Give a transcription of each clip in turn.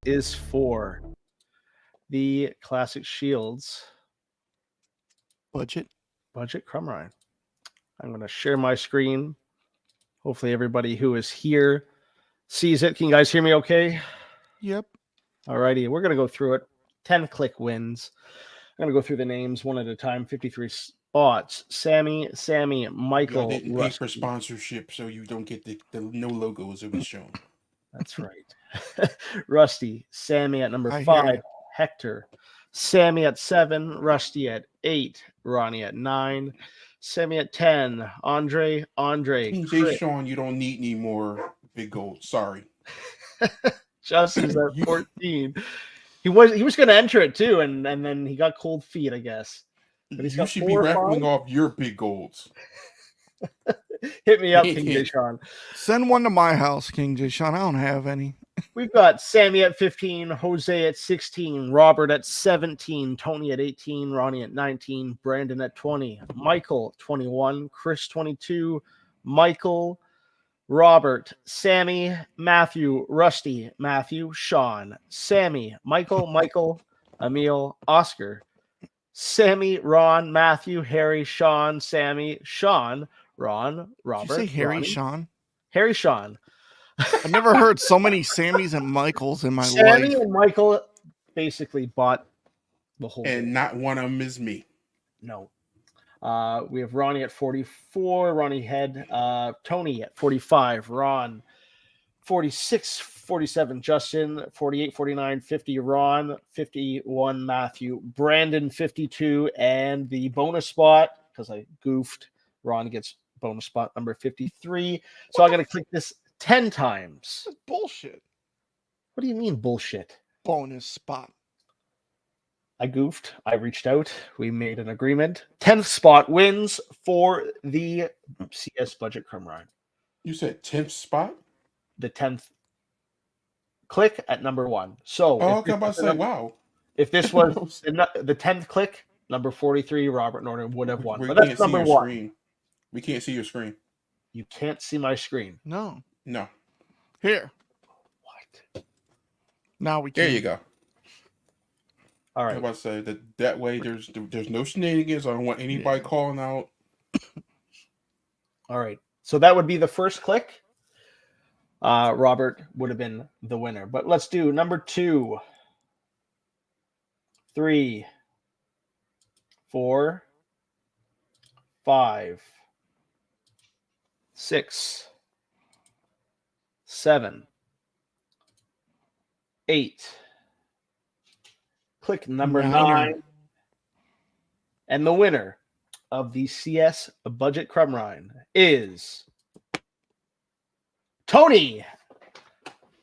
is for the Classic Shields Budget Crumb Ryan. I'm going to share my screen. Hopefully everybody who is here sees it. Can you guys hear me okay? Yep. Alrighty, we're going to go through it. 10 click wins. I'm going to go through the names one at a time. 53 spots. Sammy, Michael. I didn't pay for sponsorship, so you don't get the no logos that was shown. That's right. Rusty, Sammy at number 5. Hector, Sammy at 7. Rusty at 8. Ronnie at 9. Sammy at 10. Andre. J. Sean, you don't need any more big gold. Sorry. Justin's at 14. He was going to enter it too, and then he got cold feet, I guess. But you should be raffling off your big golds. Hit me up, King J. Sean. Send one to my house, King J. Sean. I don't have any. We've got Sammy at 15, Jose at 16, Robert at 17, Tony at 18, Ronnie at 19, Brandon at 20, Michael 21, Chris 22, Michael, Robert, Sammy, Matthew, Rusty, Matthew, Sean, Sammy, Michael, Emil, Oscar, Sammy, Ron, Matthew, Harry, Sean, Sammy, Sean, Ron, Robert. Did you say Harry, Ronnie, Sean? Harry, Sean. I've never heard so many Sammys and Michaels in my life. Sammy and Michael basically bought the whole and thing. Not one of them is me. No. We have Ronnie at 44, Ronnie Head, Tony at 45, Ron 46, 47, Justin 48, 49, 50, Ron 51, Matthew, Brandon 52, and the bonus spot, because I goofed, Ron gets bonus spot number 53. So I'm going to click this 10 times. That's bullshit. What do you mean bullshit? Bonus spot. I goofed. I reached out. We made an agreement. 10th spot wins for the CS Budget Crumb Ryan. You said 10th spot? The 10th click at number 1. So, okay, I'm about to say, wow. If this was the 10th click, number 43, Robert Norton would have won. But that's number 1. Screen. We can't see your screen. You can't see my screen. No. What? Here. Now we can. There you go. All right. I was about to say that way there's no shenanigans. I don't want anybody calling out. All right. So that would be the first click. Robert would have been the winner. But let's do number 2, 3, 4, 5, 6, 7, 8. Click number 9. And the winner of the CS Budget Crumb Ryan is Tony.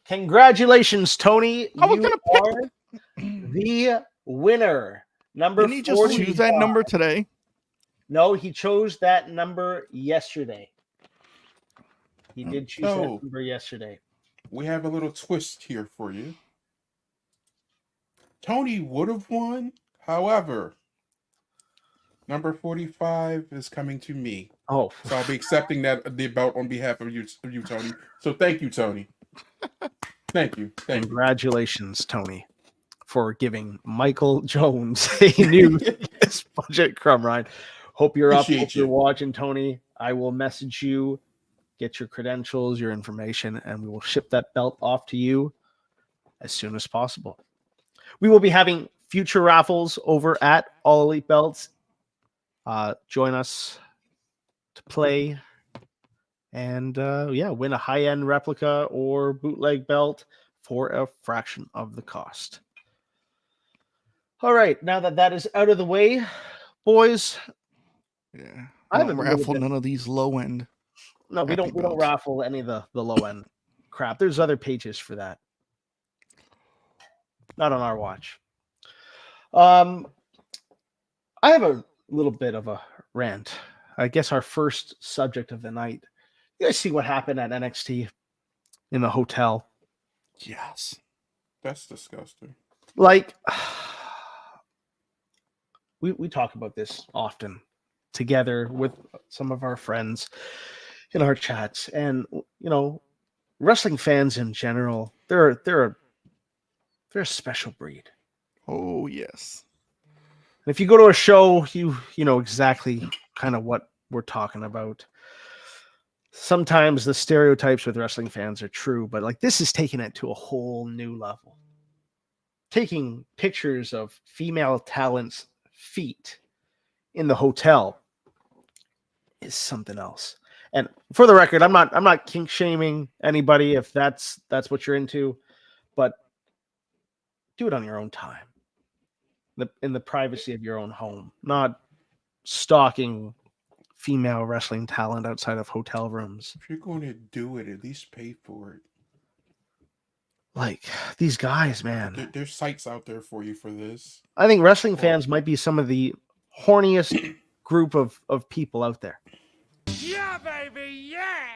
Congratulations, Tony. I was going to pick the winner. Number 45. Didn't he just choose that number today? No, he chose that number yesterday. He did choose that number yesterday. We have a little twist here for you. Tony would have won. However, number 45 is coming to me. Oh. So I'll be accepting the belt on behalf of you, Tony. So thank you, Tony. Thank you. Congratulations, Tony, for giving Michael Jones a new Budget Crumb Ryan. Hope you're up. Hope you're watching, Tony. I will message you, get your credentials, your information, and we will ship that belt off to you as soon as possible. We will be having future raffles over at All Elite Belts. Join us to play and win a high-end replica or bootleg belt for a fraction of the cost. All right, now that is out of the way, boys. Yeah, I haven't raffled none of these low end. No, we don't raffle any of the low end crap. There's other pages for that. Not on our watch. I have a little bit of a rant. I guess our first subject of the night. You guys see what happened at NXT in the hotel? Yes. That's disgusting. Like, we talk about this often together with some of our friends in our chats. And, wrestling fans in general, they're They're a special breed. Oh, yes. And if you go to a show, you know exactly kind of what we're talking about. Sometimes the stereotypes with wrestling fans are true, but like this is taking it to a whole new level. Taking pictures of female talents' feet in the hotel is something else. And for the record, I'm not kink shaming anybody if that's what you're into, but do it on your own time. In the privacy of your own home, not stalking female wrestling talent outside of hotel rooms. If you're going to do it, at least pay for it. Like these guys, man. There's sites out there for you for this. I think wrestling fans might be some of the horniest group of people out there. Yeah, baby, yeah.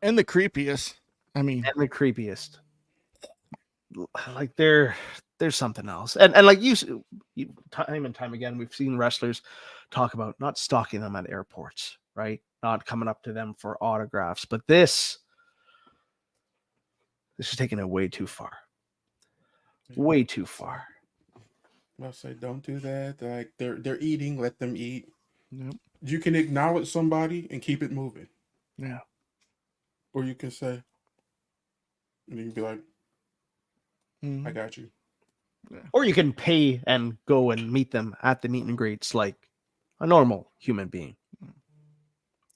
And the creepiest. I mean, and the creepiest. Like there's something else, and like you time and time again, we've seen wrestlers talk about not stalking them at airports, right? Not coming up to them for autographs, but this is taking it way too far. Way too far. I'll say, don't do that. Like they're eating, let them eat. Yep. You can acknowledge somebody and keep it moving. Yeah. Or you can say, and you can be like, I got you. Yeah. Or you can pay and go and meet them at the meet and greets like a normal human being.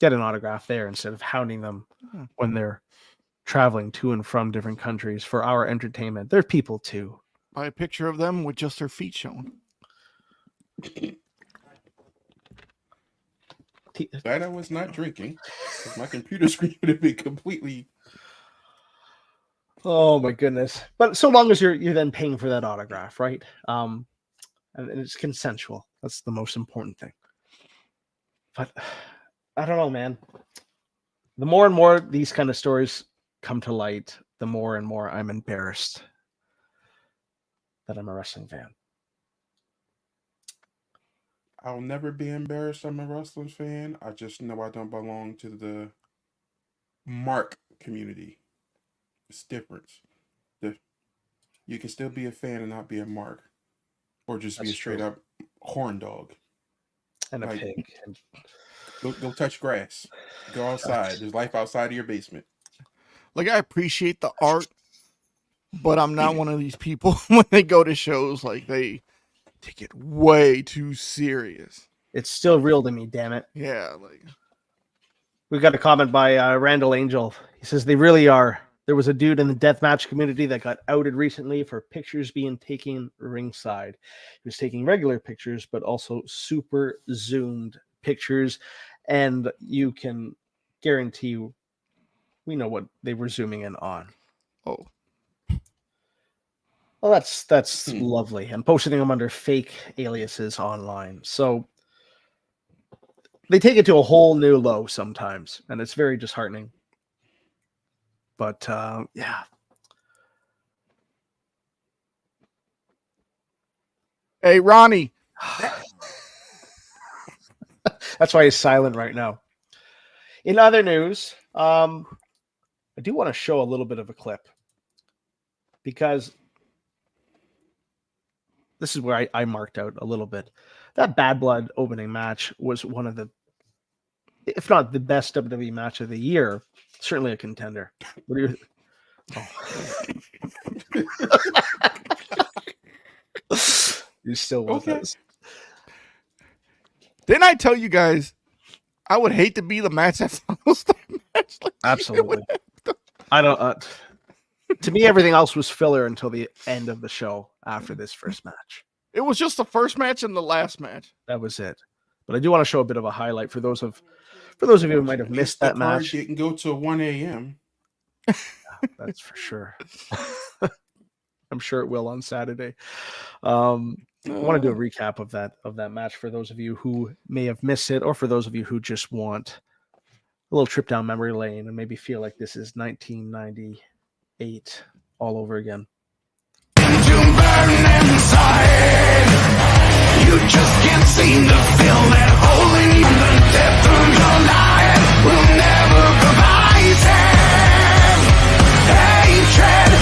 Get an autograph there instead of hounding them when they're traveling to and from different countries for our entertainment. They're people too. Buy a picture of them with just their feet shown. That I was not drinking. My computer screen would have been completely. Oh my goodness! But so long as you're then paying for that autograph, right? And it's consensual. That's the most important thing. But I don't know, man. The more and more these kind of stories come to light, the more and more I'm embarrassed that I'm a wrestling fan. I'll never be embarrassed I'm a wrestling fan. I just know I don't belong to the mark community. It's different. You can still be a fan and not be a mark. Or just be a straight up horn dog. And a pig. Go touch grass. Go outside. There's life outside of your basement. Like, I appreciate the art, but I'm not one of these people when they go to shows, like, they take it way too serious. It's still real to me, damn it. Yeah, like. We got a comment by Randall Angel. He says, they really are. There was a dude in the deathmatch community that got outed recently for pictures being taken ringside. He was taking regular pictures, but also super zoomed pictures. And you can guarantee we know what they were zooming in on. Oh. Well, that's lovely. And posting them under fake aliases online. So they take it to a whole new low sometimes. And it's very disheartening. But yeah. Hey, Ronnie. That's why he's silent right now. In other news, I do want to show a little bit of a clip because this is where I marked out a little bit. That Bad Blood opening match was one of the, if not the best WWE match of the year, certainly a contender. What are you? Oh. You still with us? Didn't I tell you guys I would hate to be the match that follows that match? Like, absolutely. I don't. To me, everything else was filler until the end of the show after this first match. It was just the first match and the last match. That was it. But I do want to show a bit of a highlight for those of you who might have missed that match. It can go to 1 a.m. Yeah, that's for sure. I'm sure it will on Saturday. I want to do a recap of that match for those of you who may have missed it, or for those of you who just want a little trip down memory lane and maybe feel like this is 1998 all over again. You just can't seem to fill that hole in the depth of your life. Will never provide hatred.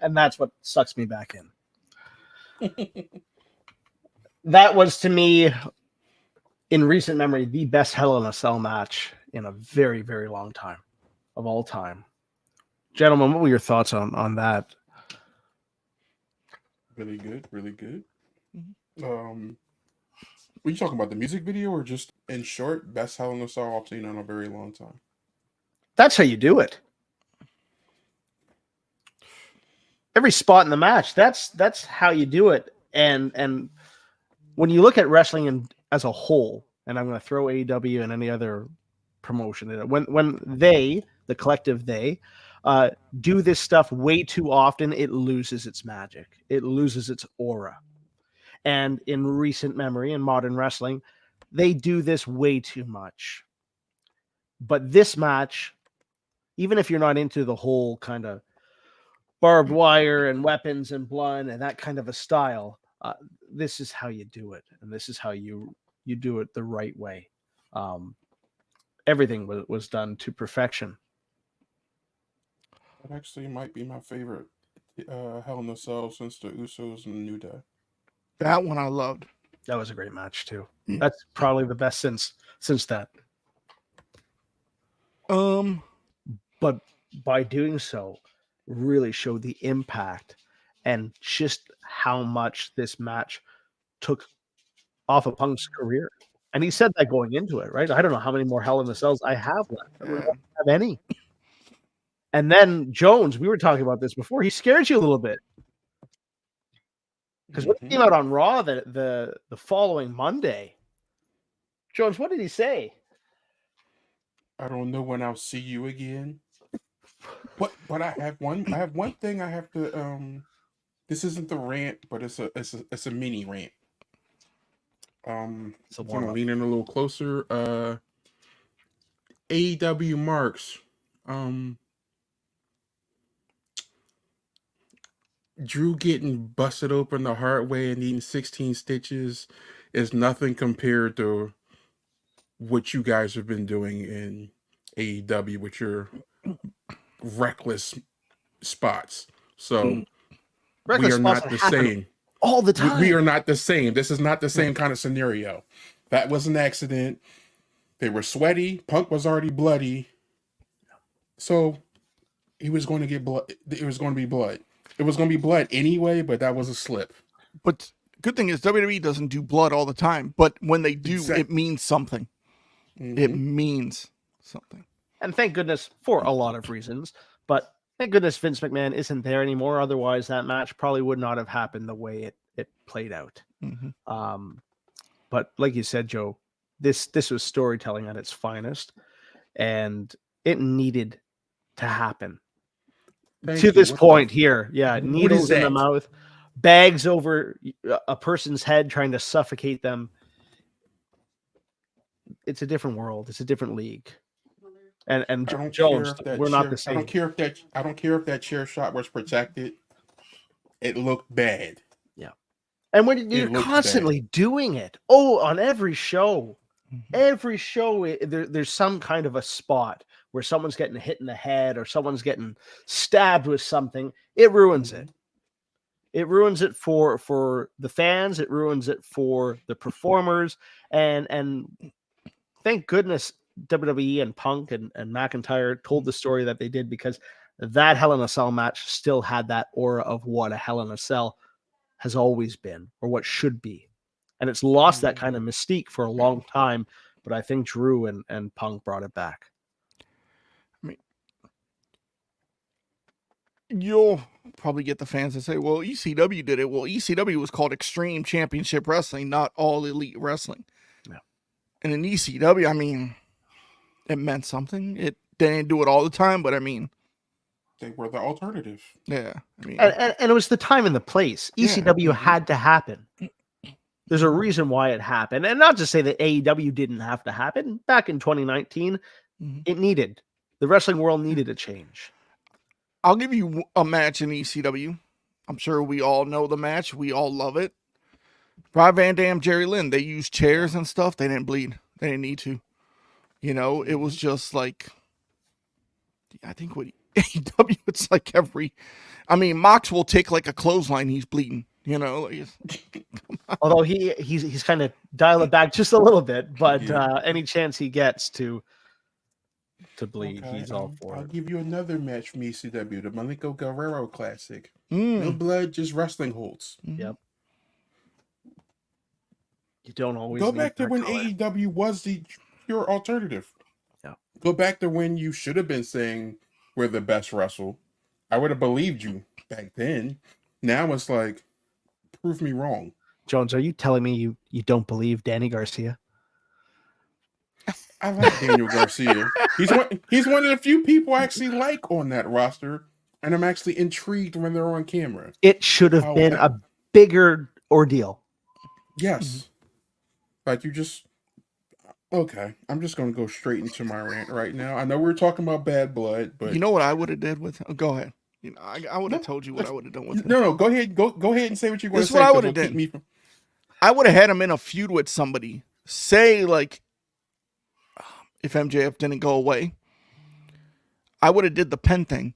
And that's what sucks me back in. That was, to me, in recent memory, the best Hell in a Cell match in a very, very long time, of all time. Gentlemen, what were your thoughts on that? Really good, really good. Mhm. Were you talking about the music video or just in short, best Hell in a Cell I've seen in a very long time? That's how you do it. Every spot in the match, that's how you do it. And when you look at wrestling as a whole, and I'm going to throw AEW and any other promotion in it, when they, the collective they, do this stuff way too often, it loses its magic. It loses its aura. And in recent memory, in modern wrestling, they do this way too much. But this match, even if you're not into the whole kind of barbed wire and weapons and blood and that kind of a style, this is how you do it, and this is how you do it the right way. Everything was done to perfection. That actually might be my favorite Hell in a Cell since the Usos and New Day. That one I loved. That was a great match too. That's probably the best since that. But by doing so, really showed the impact and just how much this match took off of Punk's career. And he said that going into it, right? I don't know how many more Hell in a Cells I have left. I don't have any. And then Jones, we were talking about this before, he scared you a little bit. Because when he came out on Raw the following Monday, Jones, what did he say? I don't know when I'll see you again. But I have one thing I have to this isn't the rant, but it's a mini rant. I'm gonna lean in a little closer. AEW marks. Drew getting busted open the hard way and needing 16 stitches is nothing compared to what you guys have been doing in AEW with your reckless spots. So we are not the same. All the time. We are not the same. This is not the same kind of scenario. That was an accident. They were sweaty. Punk was already bloody. So he was going to get blood. It was going to be blood. It was going to be blood anyway, but that was a slip. But good thing is WWE doesn't do blood all the time. But when they do, it means something. Mm-hmm. It means something. And thank goodness for a lot of reasons. But thank goodness Vince McMahon isn't there anymore. Otherwise, that match probably would not have happened the way it played out. Mm-hmm. But like you said, Joe, this was storytelling at its finest. And it needed to happen. To this point here. Yeah, needles in the mouth, bags over a person's head trying to suffocate them. It's a different world. It's a different league. And Jones, we're not the same. I don't care if that chair shot was protected. It looked bad. Yeah. And when you're constantly doing it, on every show, there's some kind of a spot where someone's getting hit in the head or someone's getting stabbed with something. It ruins it. It ruins it for the fans. It ruins it for the performers. And thank goodness WWE and Punk and McIntyre told the story that they did, because that Hell in a Cell match still had that aura of what a Hell in a Cell has always been, or what should be. And it's lost that kind of mystique for a long time, but I think Drew and Punk brought it back. I mean, you'll probably get the fans that say, well, ECW did it. Well, ECW was called Extreme Championship Wrestling, not All Elite Wrestling. Yeah. And in ECW, I mean, it meant something. They didn't do it all the time, but I mean, they were the alternative. Yeah. I mean, and it was the time and the place. ECW had to happen. There's a reason why it happened. And not to say that AEW didn't have to happen. Back in 2019, it needed. The wrestling world needed a change. I'll give you a match in ECW. I'm sure we all know the match. We all love it. Rob Van Dam, Jerry Lynn, they used chairs and stuff. They didn't bleed. They didn't need to. You know, it was just like, I think AEW, it's like Mox will take like a clothesline, he's bleeding, like Although he's kind of dial it back just a little bit, but Yeah. any chance he gets to bleed, Okay, he's all for I'll it. give you another match from ECW, the Malenko Guerrero Classic. Mm. No blood, just wrestling holds. Yep. You don't always Go need back to that when color. AEW was the pure alternative. Yeah. Go back to when you should have been saying we're the best wrestle. I would have believed you back then. Now it's like, prove me wrong. Jones, are you telling me you don't believe Danny Garcia? I like Daniel Garcia. He's one of the few people I actually like on that roster, and I'm actually intrigued when they're on camera. It should have been a bigger ordeal. Yes. Like you just okay. I'm just gonna go straight into my rant right now. I know we're talking about bad blood, but you know what I would have did with him? Go ahead. I would have told you what I would have done with him. No, go ahead. Go ahead and say what you're going to This is say. what I would have done. I would have had him in a feud with somebody. Say like if MJF didn't go away, I would have did the pen thing.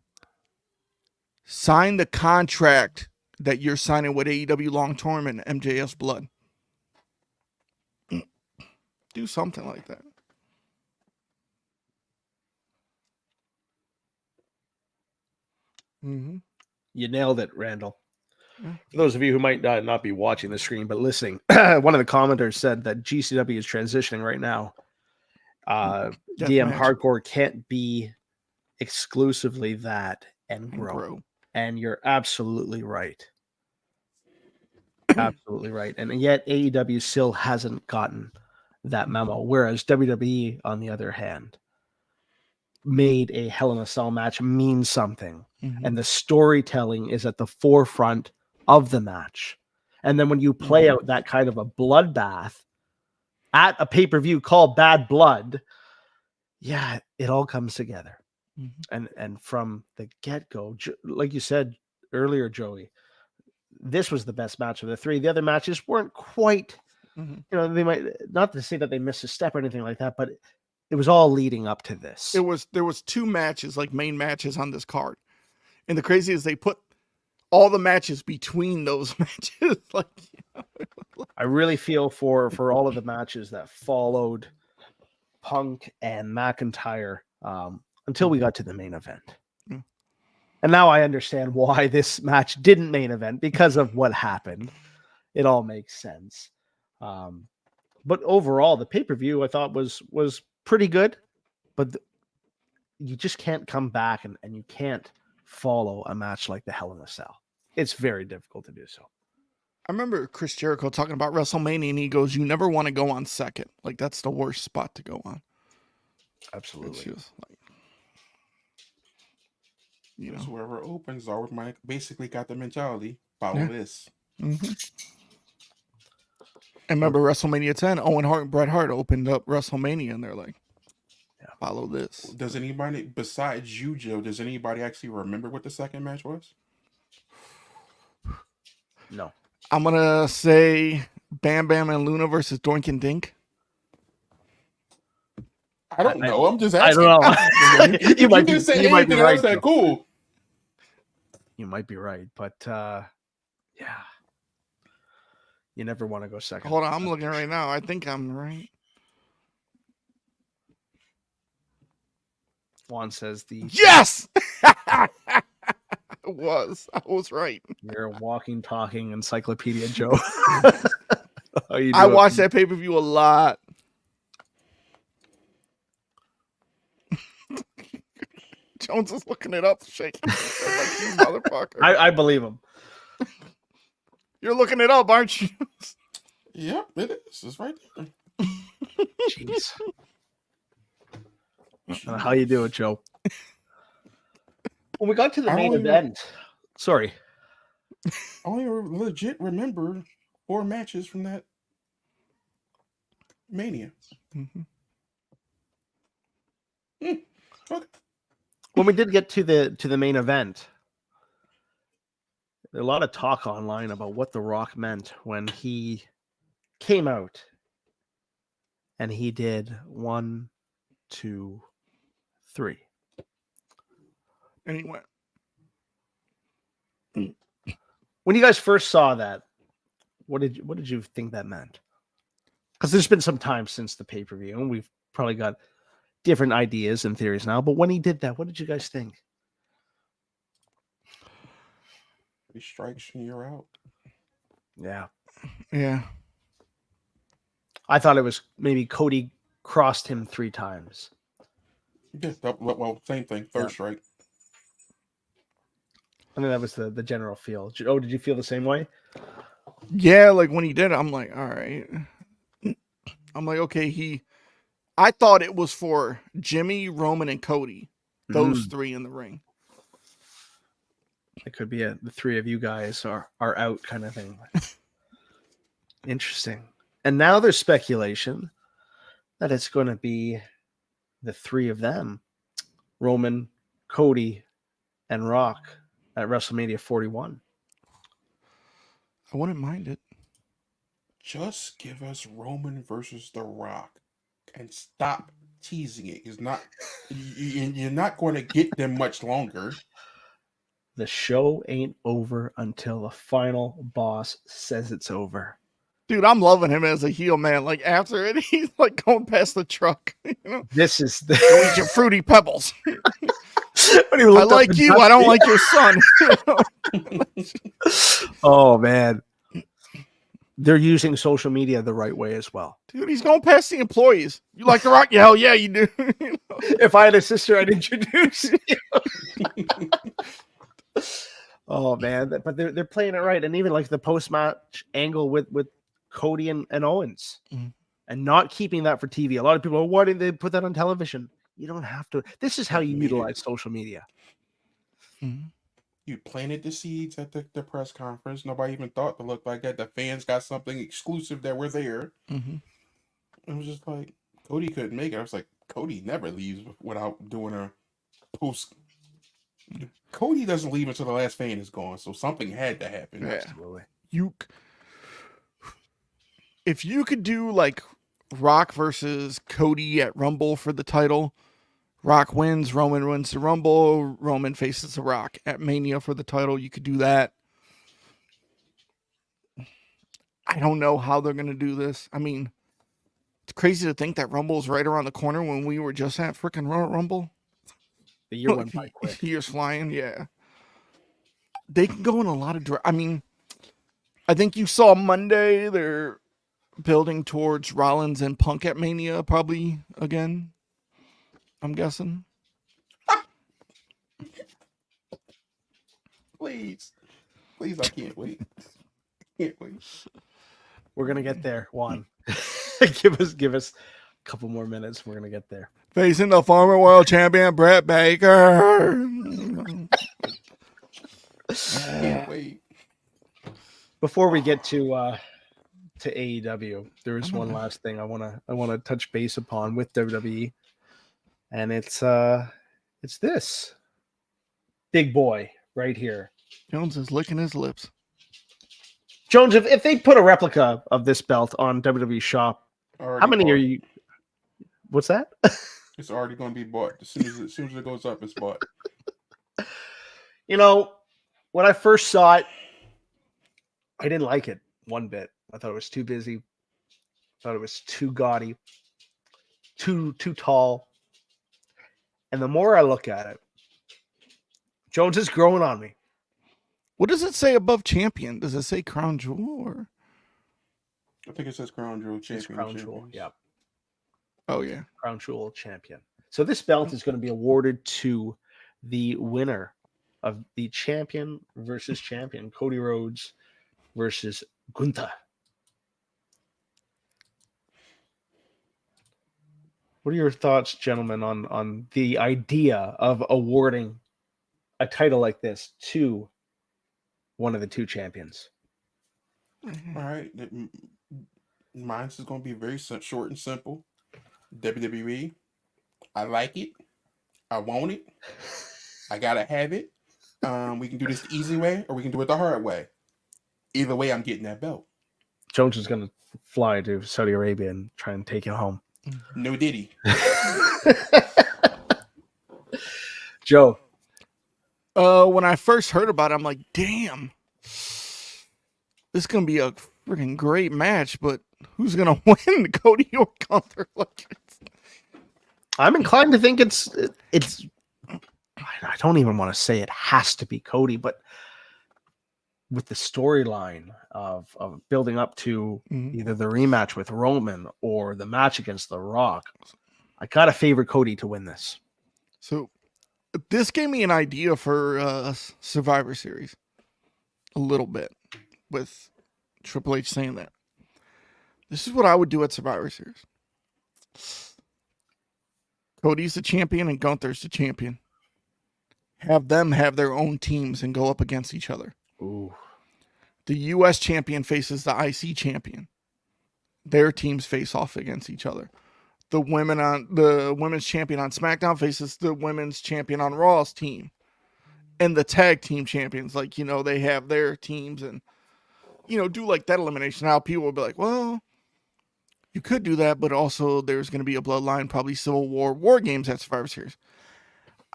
Sign the contract that you're signing with AEW long term and MJF's blood. Do something like that. Mm-hmm. You nailed it, Randall. Yeah. For those of you who might not be watching the screen but listening, one of the commenters said that GCW is transitioning right now. DM match. Hardcore can't be exclusively that and grow. And you're absolutely right. Absolutely right. And yet AEW still hasn't gotten that memo. Whereas WWE, on the other hand, made a Hell in a Cell match mean something. Mm-hmm. And the storytelling is at the forefront of the match. And then when you play out that kind of a bloodbath at a pay-per-view called Bad Blood, yeah, it all comes together. Mm-hmm. And from the get-go, like you said earlier, Joey, this was the best match of the three. The other matches weren't quite, they might, not to say that they missed a step or anything like that, but it was all leading up to this. There was two matches, like main matches on this card. And the crazy is they put all the matches between those matches. I really feel for all of the matches that followed Punk and McIntyre until we got to the main event. And now I understand why this match didn't main event because of what happened. It all makes sense. But overall, the pay-per-view I thought was pretty good, but you just can't come back and you can't follow a match like the Hell in a Cell. It's very difficult to do so. I remember Chris Jericho talking about WrestleMania, and he goes, "You never want to go on second. Like that's the worst spot to go on." Absolutely. Just whoever opens always basically got the mentality. Follow this. Mm-hmm. And remember WrestleMania 10, Owen Hart and Bret Hart opened up WrestleMania, and they're like, follow this. Does anybody, besides you, Joe, does anybody actually remember what the second match was? No. I'm going to say Bam Bam and Luna versus Doink and Dink. I don't know. I'm just asking. I don't know. you might be say anything be right, else that cool. You might be right, but yeah. You never want to go second. Hold on, I'm looking right now. I think I'm right. Juan says the yes. I was right. You're a walking, talking encyclopedia, Joe. I watched that pay-per-view a lot. Jones is looking it up, shaking like you motherfucker. I believe him. You're looking it up, aren't you? Yep, it is. It's right there. Jeez. How you doing, Joe? When we got to the main event, sorry. I only legit remember 4 matches from that Mania. Okay. When we did get to the main event, there was a lot of talk online about what The Rock meant when he came out and he did 1, 2, 3. And he went. When you guys first saw that, what did you think that meant? Because there's been some time since the pay-per-view, and we've probably got different ideas and theories now. But when he did that, what did you guys think? 3 strikes and you're out. Yeah. Yeah. I thought it was maybe Cody crossed him 3 times. Yeah, well, same thing. Third strike. I think that was the general feel. Oh, did you feel the same way? Yeah, like when he did it, I'm like, all right. I'm like, okay, I thought it was for Jimmy, Roman, and Cody. Those 3 in the ring. It could be the 3 of you guys are out kind of thing. Interesting. And now there's speculation that it's going to be the 3 of them, Roman, Cody, and Rock at WrestleMania 41. I wouldn't mind it. Just give us Roman versus The Rock and stop teasing it. It's not, you're not going to get them much longer. The show ain't over until the final boss says it's over. Dude, I'm loving him as a heel, man. Like after it, he's like going past the truck. You know? This is the Go eat your fruity pebbles. I like you. I don't like your son. Oh man. They're using social media the right way as well. Dude, he's going past the employees. You like The Rock? Yeah, hell yeah, you do. You know? If I had a sister, I'd introduce you. Oh man, but they're playing it right, and even like the post-match angle with Cody and Owens, and not keeping that for TV. A lot of people are, why didn't they put that on television? You don't have to. This is how you utilize social media. You planted the seeds at the press conference. Nobody even thought to look like that. The fans got something exclusive that were there. It was just like, Cody couldn't make it. I was like, Cody never leaves without doing a post. Cody doesn't leave until the last fan is gone, so something had to happen. Yeah. Absolutely. If you could do like Rock versus Cody at Rumble for the title, Rock wins, Roman wins the Rumble, Roman faces the Rock at Mania for the title, you could do that. I don't know how they're going to do this. I mean, it's crazy to think that Rumble is right around the corner when we were just at freaking Rumble. The year went by quick. Year's flying, yeah. They can go in a lot of I mean, I think you saw Monday they're building towards Rollins and Punk at Mania probably again. I'm guessing. Please, I can't wait. Can't wait. We're gonna get there, Juan. give us a couple more minutes. We're gonna get there. Facing the former world champion Brett Baker. Can't wait. Before we get to AEW, there is one last thing I wanna touch base upon with WWE, and it's this big boy right here. Jones is licking his lips. Jones, if they put a replica of this belt on WWE Shop, how many are you? What's that? It's already going to be bought. As soon as it goes up, it's bought. You know, when I first saw it, I didn't like it one bit. I thought it was too busy. I thought it was too gaudy, too tall. And the more I look at it, Jones is growing on me. What does it say above champion? Does it say crown jewel or? I think it says crown jewel champion. It's crown jewel, yeah. Oh yeah, crown jewel champion. So this belt is going to be awarded to the winner of the champion versus champion, Cody Rhodes versus Gunther. What are your thoughts, gentlemen, on the idea of awarding a title like this to one of the 2 champions? All right. Mine's is going to be very short and simple. WWE, I like it. I want it. I got to have it. We can do this the easy way or we can do it the hard way. Either way, I'm getting that belt. Jones is going to fly to Saudi Arabia and try and take it home. No diddy. Joe, When I first heard about it, I'm like, damn, this is gonna be a freaking great match. But who's gonna win, Cody or Gunther? I'm inclined to think it's. I don't even want to say it has to be Cody, but with the storyline of building up to either the rematch with Roman or the match against The Rock, I gotta favor Cody to win this. So this gave me an idea for Survivor Series a little bit with Triple H saying that. This is what I would do at Survivor Series. Cody's the champion and Gunther's the champion. Have them have their own teams and go up against each other. Ooh. The U.S. champion faces the IC champion. Their teams face off against each other. The women's champion on SmackDown faces the women's champion on Raw's team. And the tag team champions, like, they have their teams and, do like that elimination. Now people will be like, well, you could do that, but also there's going to be a bloodline, probably Civil War games at Survivor Series.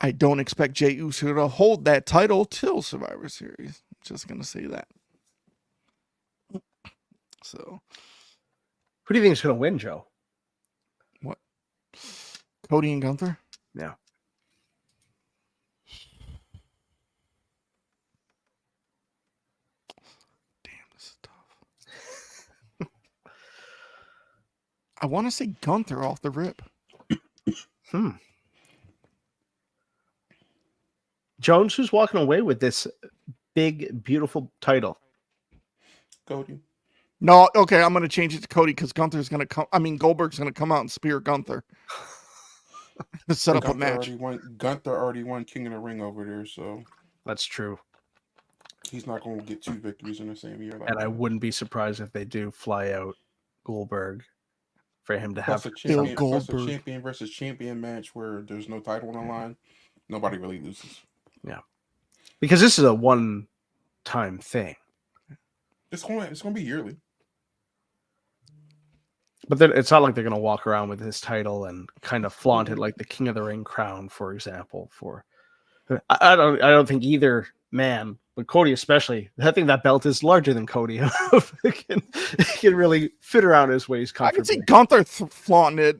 I don't expect Jey Uso to hold that title till Survivor Series. Just going to say that. So, who do you think is going to win, Joe? What? Cody and Gunther? Yeah. Damn, this is tough. I want to say Gunther off the rip. Jones, who's walking away with this big, beautiful title? Cody. No, okay, I'm going to change it to Cody because Gunther's going to come. I mean, Goldberg's going to come out and spear Gunther. Let's set up a match. Gunther already won King of the Ring over there, so that's true. He's not going to get 2 victories in the same year. And I wouldn't be surprised if they do fly out Goldberg for him to have a champion versus champion match where there's no title on the line. Nobody really loses. Yeah, because this is a one-time thing. It's going to be yearly. But then it's not like they're going to walk around with his title and kind of flaunt it like the King of the Ring crown, for example. I don't think either man, but Cody especially. I think that belt is larger than Cody. It can really fit around his waist comfortably. I can see Gunther flaunting it,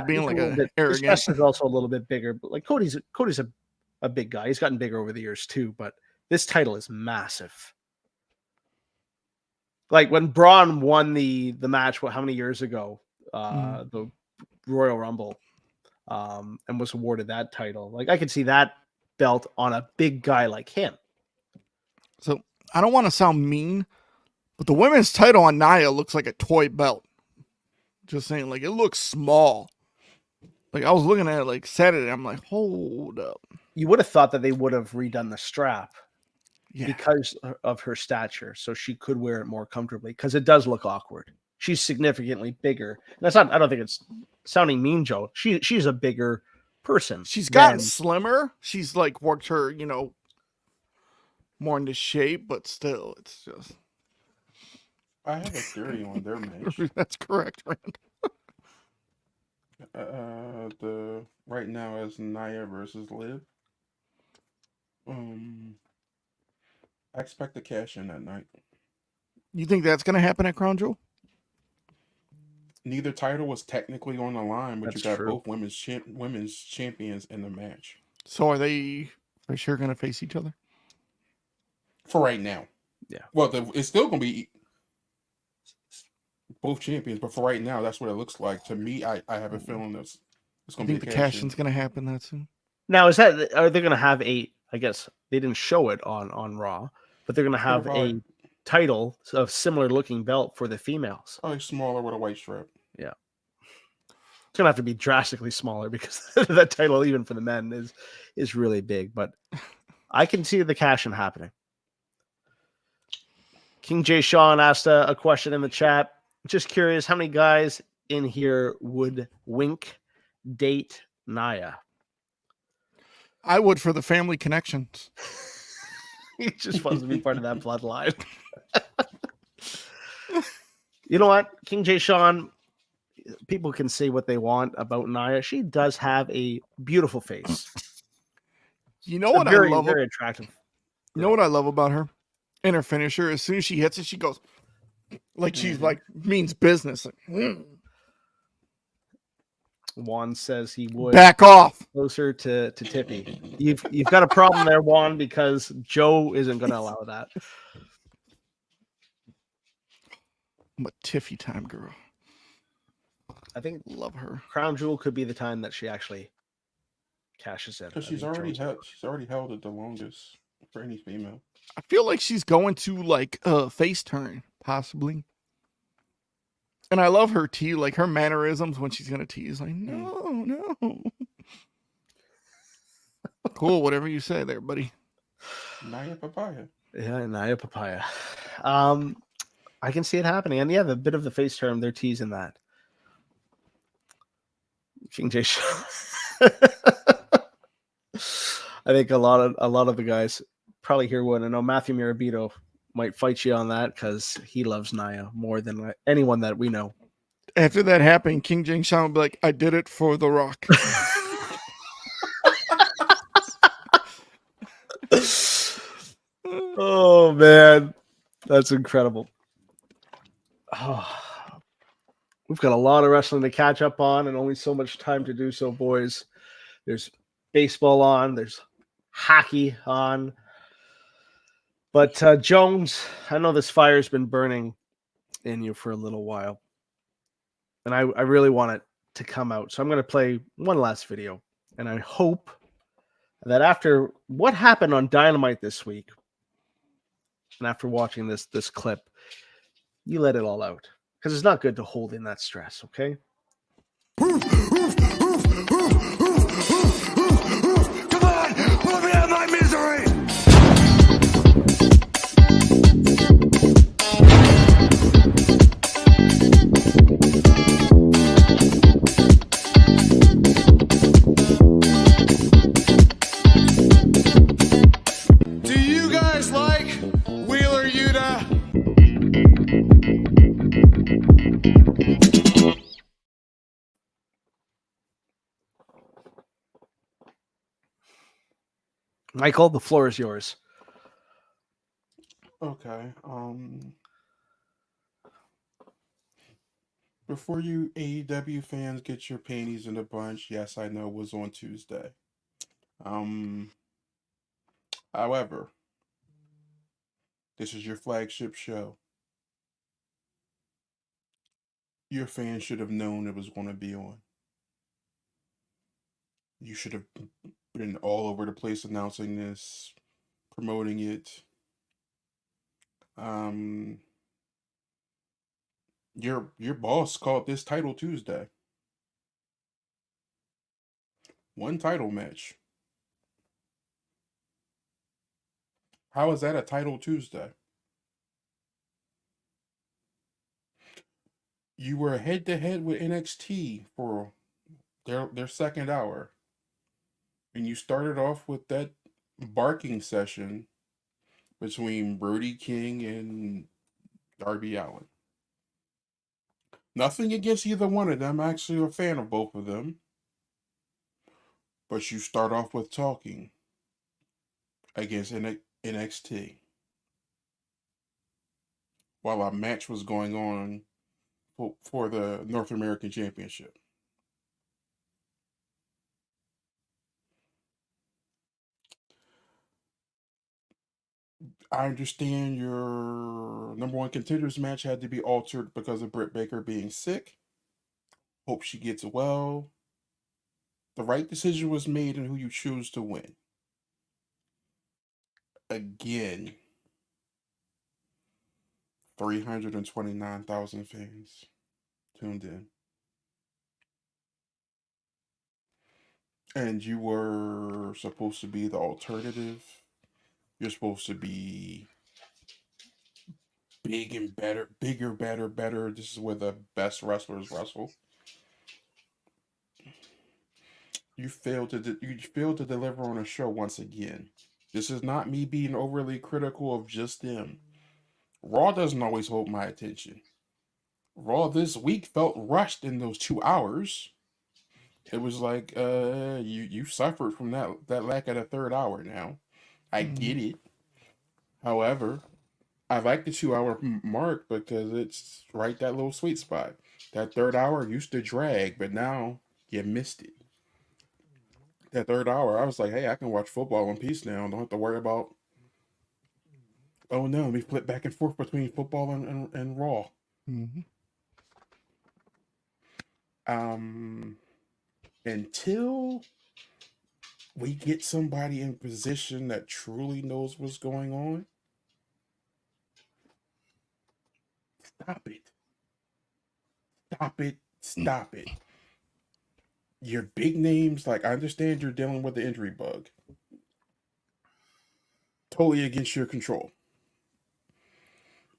being like a arrogant. His chest is also a little bit bigger, but like Cody's a big guy. He's gotten bigger over the years too, but this title is massive. Like when Braun won the match, how many years ago? The Royal Rumble, and was awarded that title. Like I could see that belt on a big guy like him. So I don't want to sound mean, but the women's title on Nia looks like a toy belt. Just saying, like it looks small. Like I was looking at it like Saturday, I'm like, hold up. You would have thought that they would have redone the strap. Yeah. Because of her stature, so she could wear it more comfortably. Because it does look awkward. She's significantly bigger. That's not. I don't think it's sounding mean, Joe. She's a bigger person. She's gotten slimmer. She's like worked her, more into shape, but still, it's just. I have a theory on their match. That's correct, Rand. Right now is Nia versus Liv. I expect to cash in that night. You think that's going to happen at Crown Jewel? Neither title was technically on the line, but that's you got true. both women's champions in the match. So are they for sure going to face each other? For right now. Yeah. Well, it's still going to be both champions, but for right now, that's what it looks like. To me, I have a feeling it's going to be the cash-in's going to happen that soon? Now, are they going to have I guess they didn't show it on Raw, but they're going to have a title of similar looking belt for the females. Probably smaller with a white strap. Yeah. It's going to have to be drastically smaller because that title, even for the men, is really big. But I can see the cash-in happening. King J. Sean asked a question in the chat. Just curious, how many guys in here would wink date Nia? I would for the family connections. He just wants to be part of that bloodline. You know what, King J. Sean, people can say what they want about Nia. She does have a beautiful face. You know what I love? Very attractive. You know what I love about her? In her finisher, as soon as she hits it, she goes like she's like means business. Like, Juan says he would back off closer to Tippy. You've got a problem there, Juan, because Joe isn't going to allow that. I'm a Tiffy time girl. I think love her. Crown Jewel could be the time that she actually cashes in. Because she's already held it the longest for any female. I feel like she's going to like face turn, possibly. And I love her like her mannerisms when she's gonna tease. Like, no. Cool, whatever you say there, buddy. Naya Papaya. Yeah, Naya Papaya. I can see it happening. And yeah, the bit of the face turn, they're teasing that. King J Show. I think a lot of the guys probably here would. I know Matthew Mirabito might fight you on that because he loves Naya more than anyone that we know. After that happened, King James Sean would be like, I did it for The Rock. Oh, man. That's incredible. Oh, we've got a lot of wrestling to catch up on and only so much time to do so, boys. There's baseball on. There's hockey on. But Jones, I know this fire's been burning in you for a little while. And I really want it to come out. So I'm going to play one last video. And I hope that after what happened on Dynamite this week, and after watching this clip, you let it all out. Because it's not good to hold in that stress, okay? Come on! Put me out of my misery! Do you guys like Wheeler Yuta? Michael, the floor is yours. Okay. Before you AEW fans get your panties in a bunch, yes, I know it was on Tuesday. However, this is your flagship show. Your fans should have known it was going to be on. You should have been all over the place announcing this, promoting it. Your boss called this Title Tuesday. One title match. How is that a Title Tuesday? You were head to head with NXT for their second hour. And you started off with that barking session between Brody King and Darby Allin. Nothing against either one of them. I'm actually a fan of both of them. But you start off with talking against NXT while a match was going on for the North American Championship. I understand your number one contenders match had to be altered because of Britt Baker being sick. Hope she gets well. The right decision was made in who you choose to win. Again, 329,000 fans tuned in. And you were supposed to be the alternative. You're supposed to be big and better, bigger, better. This is where the best wrestlers wrestle. You failed to deliver on a show once again. This is not me being overly critical of just them. Raw doesn't always hold my attention. Raw this week felt rushed in those 2 hours. It was like you suffered from that lack of the third hour. Now, I get it. However, I like the 2 hour mark because it's right that little sweet spot. That third hour used to drag, but now you missed it. That third hour, I was like, hey, I can watch football in peace now. Don't have to worry about, oh no, let me flip back and forth between football and Raw. Mm-hmm. Until we get somebody in position that truly knows what's going on, stop it. Stop it. Stop it. Your big names, like, I understand you're dealing with the injury bug. Totally against your control.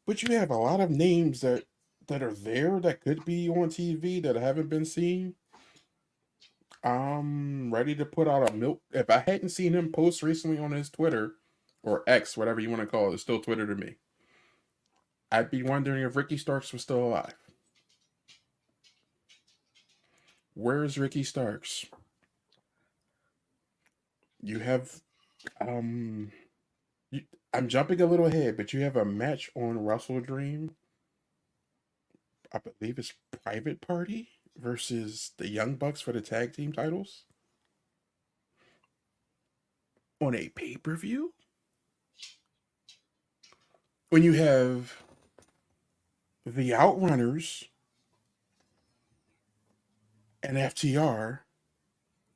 But you have a lot of names that are there that could be on TV that haven't been seen. I'm ready to put out a milk. If I hadn't seen him post recently on his Twitter or X, whatever you want to call it, it's still Twitter to me. I'd be wondering if Ricky Starks was still alive. Where's Ricky Starks? You have, I'm jumping a little ahead, but you have a match on WrestleDream. I believe it's Private Party versus the Young Bucks for the tag team titles on a pay-per-view. When you have the Outrunners and FTR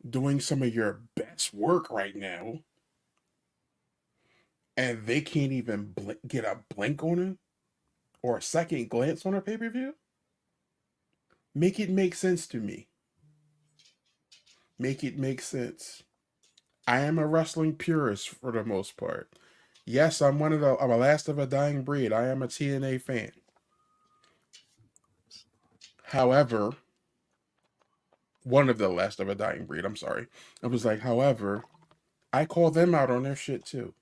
doing some of your best work right now, and they can't even get a blink on it or a second glance on a pay-per-view, make it make sense to me. Make it make sense. I am a wrestling purist for the most part. Yes, I'm I'm a last of a dying breed. I am a TNA fan. However, one of the last of a dying breed, I'm sorry. I was like, however, I call them out on their shit too.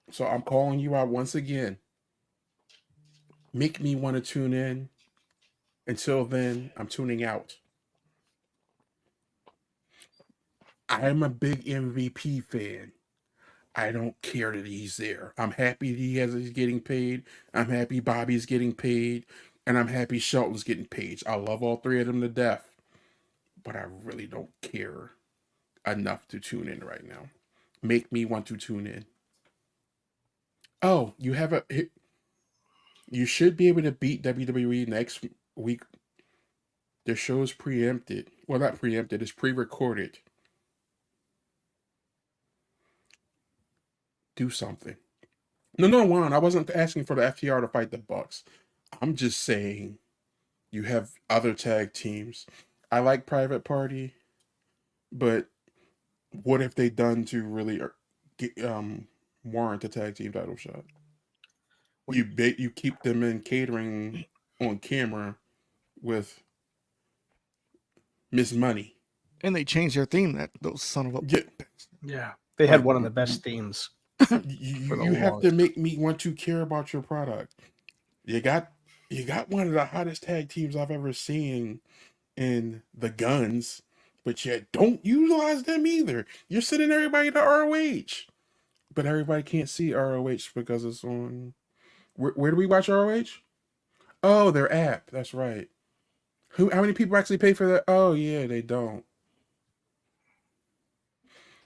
So I'm calling you out once again. Make me want to tune in. Until then, I'm tuning out. I am a big MVP fan. I don't care that he's there. I'm happy that he's getting paid. I'm happy Bobby's getting paid. And I'm happy Shelton's getting paid. I love all three of them to death. But I really don't care enough to tune in right now. Make me want to tune in. Oh, you should be able to beat WWE next week. Their show's preempted. Well, not preempted, it's pre-recorded. Do something. No, Juan, I wasn't asking for the FTR to fight the Bucks. I'm just saying you have other tag teams. I like Private Party, but what have they done to really warrant a tag team title shot? You keep them in catering on camera with Miss Money. And they changed their theme. Those son of a yeah. They had one of the best themes. You have to make me want to care about your product. You got one of the hottest tag teams I've ever seen in the Guns, but you don't utilize them either. You're sending everybody to ROH, but everybody can't see ROH because it's on. Where do we watch ROH? Oh, their app. That's right. How many people actually pay for that? Oh yeah, they don't.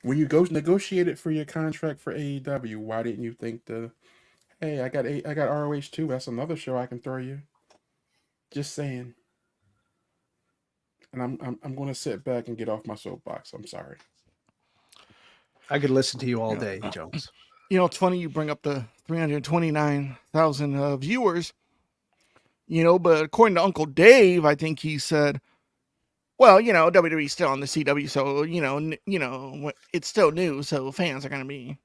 When you go negotiate it for your contract for AEW, why didn't you think hey, I got ROH too. That's another show I can throw you. Just saying. And I'm going to sit back and get off my soapbox. I'm sorry. I could listen to you all day, Jones. You know, it's funny you bring up the 329,000 viewers. You know, but according to Uncle Dave, I think he said, well, you know, WWE's still on the CW, so you know, it's still new, so fans are gonna be,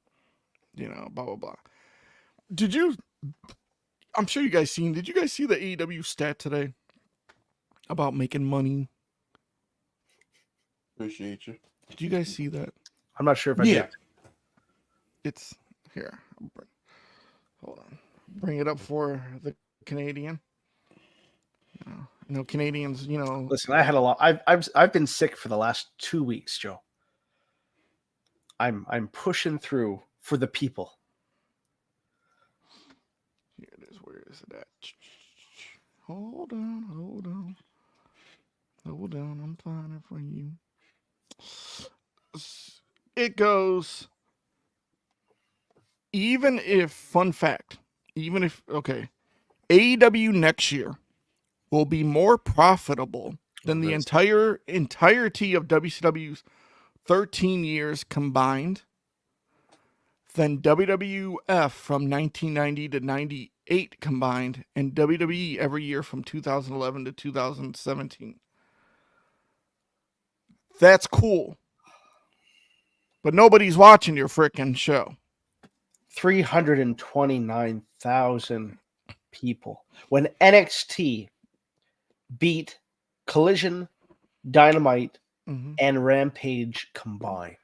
you know, blah blah blah. I'm sure you guys did you guys see the AEW stat today about making money? Appreciate you. Did you guys see that? I'm not sure if I did. It's here. Hold on. Bring it up for the Canadian. Canadians, Listen, I had a lot. I've been sick for the last 2 weeks, Joe. I'm pushing through for the people. Here it is. Where is it at? Hold on. I'm finding it for you. It goes. Fun fact, AEW next year will be more profitable than the entirety of WCW's 13 years combined, than WWF from 1990 to 98 combined, and WWE every year from 2011 to 2017. That's cool. But nobody's watching your frickin' show. 329,000 people. When NXT beat Collision, Dynamite, and Rampage combined.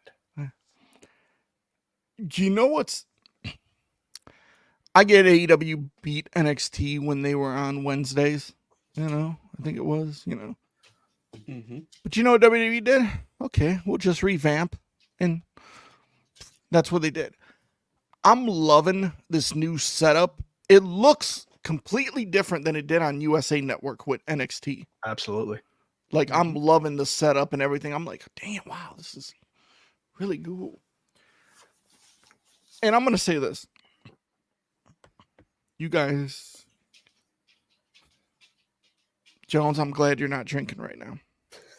Do you know what's... I get AEW beat NXT when they were on Wednesdays. I think it was, But you know what WWE did? Okay, we'll just revamp. And that's what they did. I'm loving this new setup. It looks completely different than it did on USA Network with NXT. Absolutely. Like, I'm loving the setup and everything. I'm like, damn, wow, this is really cool. And I'm going to say this. You guys, Jones, I'm glad you're not drinking right now,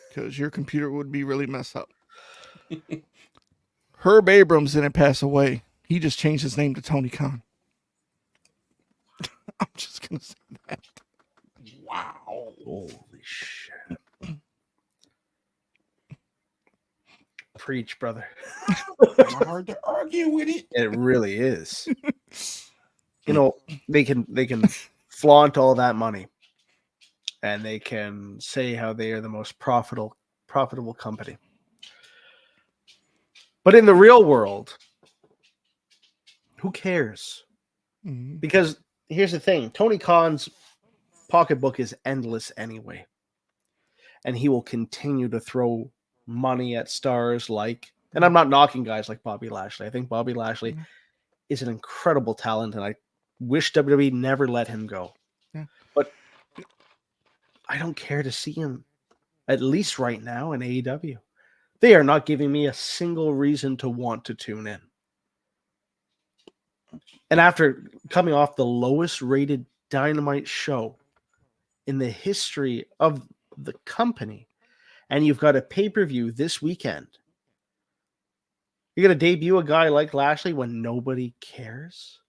because your computer would be really messed up. Herb Abrams didn't pass away. He just changed his name to Tony Khan. I'm just going to say that. Wow. Holy shit. Preach, brother. It's hard to argue with it. It really is. They can flaunt all that money, and they can say how they are the most profitable company. But in the real world, who cares? Because here's the thing. Tony Khan's pocketbook is endless anyway. And he will continue to throw money at stars like, and I'm not knocking guys like Bobby Lashley. I think Bobby Lashley is an incredible talent, and I wish WWE never let him go. Yeah. But I don't care to see him, at least right now, in AEW. They are not giving me a single reason to want to tune in. And after coming off the lowest rated Dynamite show in the history of the company, and you've got a pay-per-view this weekend, you're going to debut a guy like Lashley when nobody cares?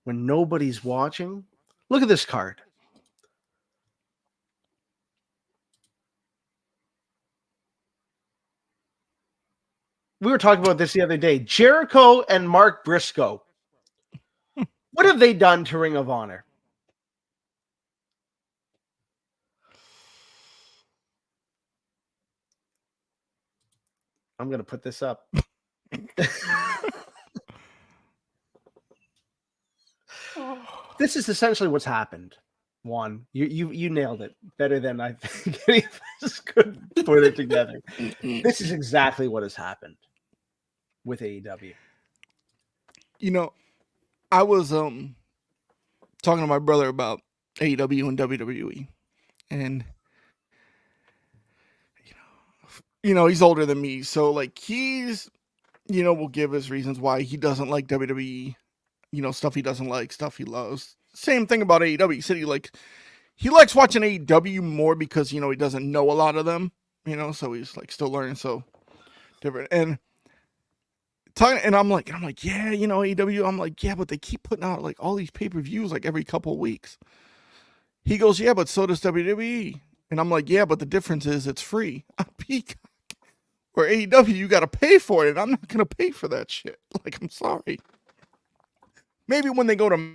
When nobody's watching? Look at this card. We were talking about this the other day. Jericho and Mark Briscoe. What have they done to Ring of Honor? I'm going to put this up. This is essentially what's happened. Juan, you nailed it better than I think any of us could put it together. This is exactly what has happened with AEW. I was talking to my brother about AEW and WWE, and he's older than me, so like he's will give his reasons why he doesn't like WWE, stuff he doesn't like, stuff he loves. Same thing about AEW. He said he likes watching AEW more because he doesn't know a lot of them, so he's like still learning, so different. And I'm like, yeah, AEW. I'm like, yeah, but they keep putting out like all these pay-per-views like every couple of weeks. He goes, yeah, but so does WWE. And I'm like, yeah, but the difference is it's free on Peacock. Or AEW, you got to pay for it. I'm not going to pay for that shit. Like, I'm sorry. Maybe when they go to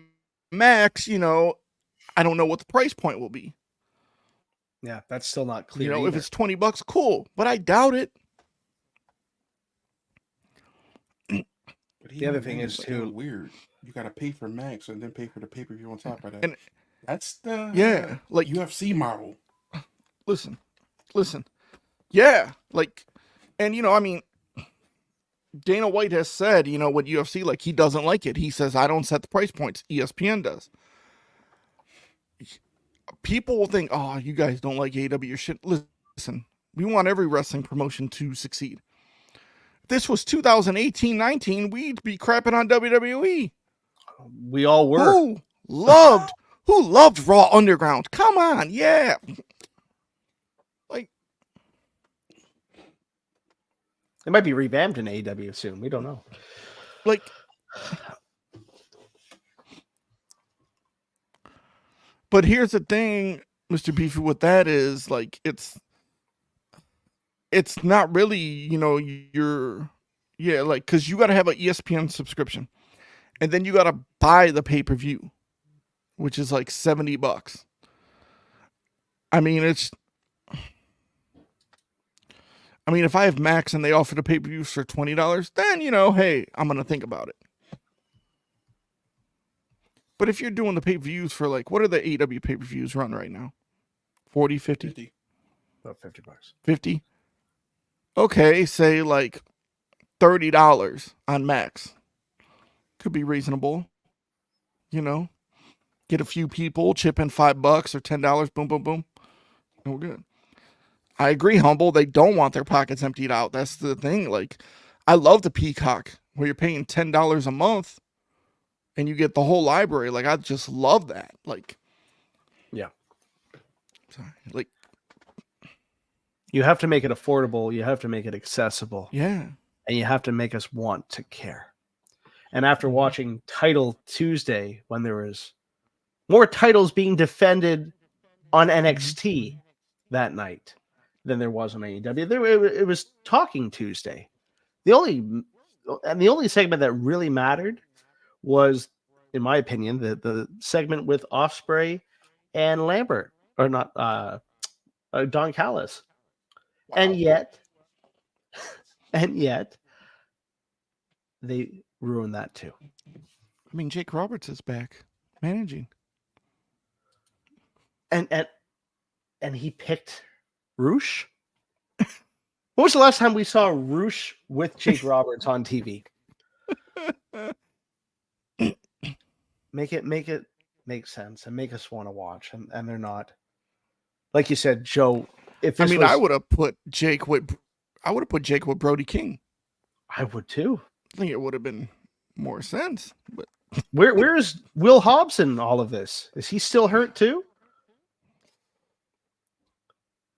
Max, I don't know what the price point will be. Yeah, that's still not clear. Either. If it's $20, cool. But I doubt it. The other thing is too weird. You got to pay for Max and then pay for the pay-per-view on top of that. And That's the like UFC model. listen. Yeah, like, and I mean, Dana White has said, what UFC, like, he doesn't like it. He says, I don't set the price points. ESPN does. People will think, oh, you guys don't like AEW shit. Listen, we want every wrestling promotion to succeed. If this was 2018-19, we'd be crapping on WWE. We all were. Who loved Raw Underground? Come on, yeah. Like, it might be revamped in AEW soon. We don't know. Like, but here's the thing, Mr. Beefy, with that is, like, it's not really, like, because you got to have an ESPN subscription, and then you got to buy the pay-per-view, which is like $70. I mean, if I have Max and they offer the pay-per-view for $20, then, hey, I'm going to think about it. But if you're doing the pay-per-views for, like, what are the AEW pay-per-views run right now? 40, 50? 50. About $50. 50? Okay, say, like, $30 on Max. Could be reasonable. Get a few people, chip in $5 or $10, boom, boom, boom. No good. I agree, Humble. They don't want their pockets emptied out. That's the thing. Like, I love the Peacock where you're paying $10 a month and you get the whole library. Like, I just love that. Like, yeah. Sorry. Like, you have to make it affordable. You have to make it accessible. Yeah. And you have to make us want to care. And after watching Title Tuesday, when there was more titles being defended on NXT that night than there was on AEW, it was Talking Tuesday. The only segment that really mattered was, in my opinion, the segment with Ospreay and Lambert, or not, Don Callis. Wow. And yet, they ruined that too. I mean, Jake Roberts is back managing, and he picked Roosh. When was the last time we saw Roosh with Jake Roberts on TV? Make it make sense and make us want to watch, and they're not. Like you said, Joe. I would have put Jake with Brody King. I would too. I think it would have been more sense. But where is Will Hobbs in all of this? Is he still hurt too?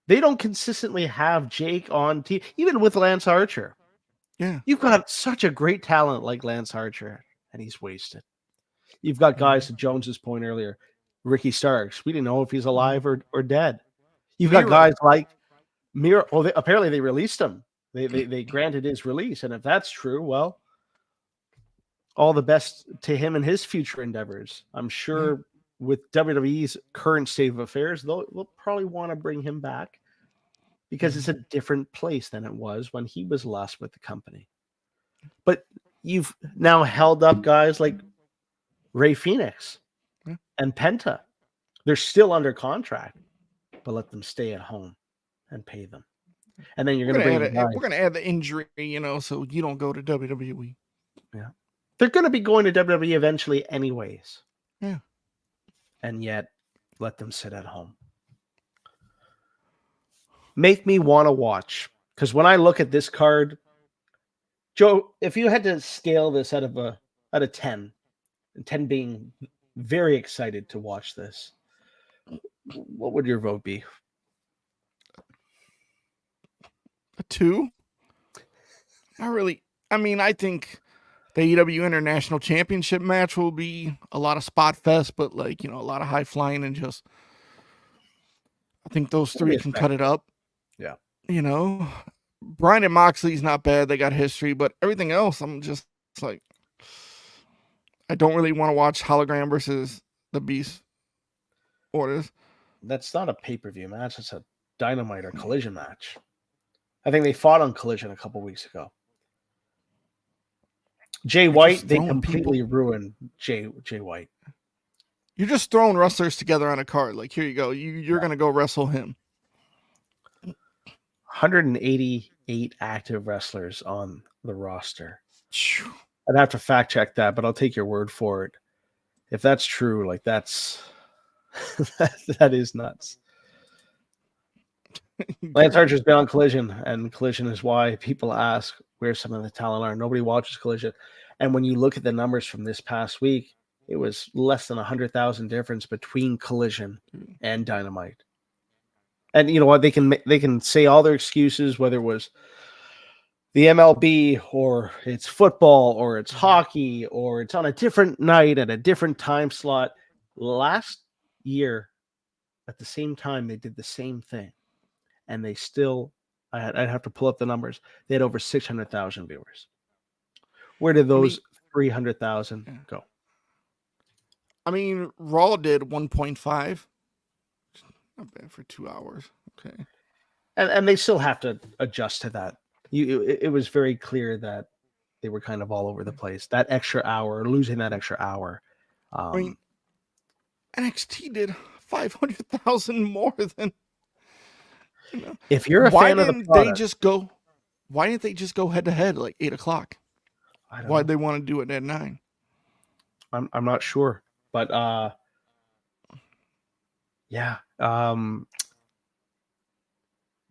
They don't consistently have Jake on TV, even with Lance Archer. Yeah. You've got such a great talent like Lance Archer, and he's wasted. You've got guys, to Jones's point earlier, Ricky Starks. We didn't know if he's alive or dead. You've got guys like Miro. Well, apparently they released him. They granted his release. And if that's true, well, all the best to him and his future endeavors. I'm sure with WWE's current state of affairs, they'll probably want to bring him back because it's a different place than it was when he was last with the company. But you've now held up guys like Ray Phoenix and Penta. They're still under contract, but let them stay at home and pay them. And then we're going to add the injury, so you don't go to WWE. Yeah. They're going to be going to WWE eventually anyways. Yeah. And yet, let them sit at home. Make me want to watch. Because when I look at this card, Joe, if you had to scale this out of 10, and 10 being very excited to watch this, what would your vote be? A 2? Not really. I mean, I think the AEW International Championship match will be a lot of spot fest, but a lot of high flying and just, I think those three can cut it up. Yeah. Bryan and Moxley's not bad. They got history, but everything else, I'm just like, I don't really want to watch Hologram versus the Beast Orders. That's not a pay-per-view match. It's a Dynamite or Collision match. I think they fought on Collision a couple weeks ago. Jay White, they completely ruined Jay White. You're just throwing wrestlers together on a card. Like, here you go. You're going to go wrestle him. 188 active wrestlers on the roster. I'd have to fact check that, but I'll take your word for it. If that's true, like that is nuts. Lance Archer's been on Collision, and Collision is why people ask where some of the talent are. Nobody watches Collision. And when you look at the numbers from this past week, it was less than 100,000 difference between Collision and Dynamite. And you know what? They can say all their excuses, whether it was the MLB or it's football or it's hockey or it's on a different night at a different time slot. Last year, at the same time, they did the same thing. And they still, I'd have to pull up the numbers. They had over 600,000 viewers. Where did those 300,000 go? I mean, Raw did 1.5. Not bad for 2 hours. Okay. And they still have to adjust to that. It was very clear that they were kind of all over the place. That extra hour, losing that extra hour. I mean, NXT did 500,000 more than. You know. If you're a fan of the product, why didn't they just go head to head like 8 o'clock? Why'd they want to do it at 9? I'm not sure, but yeah.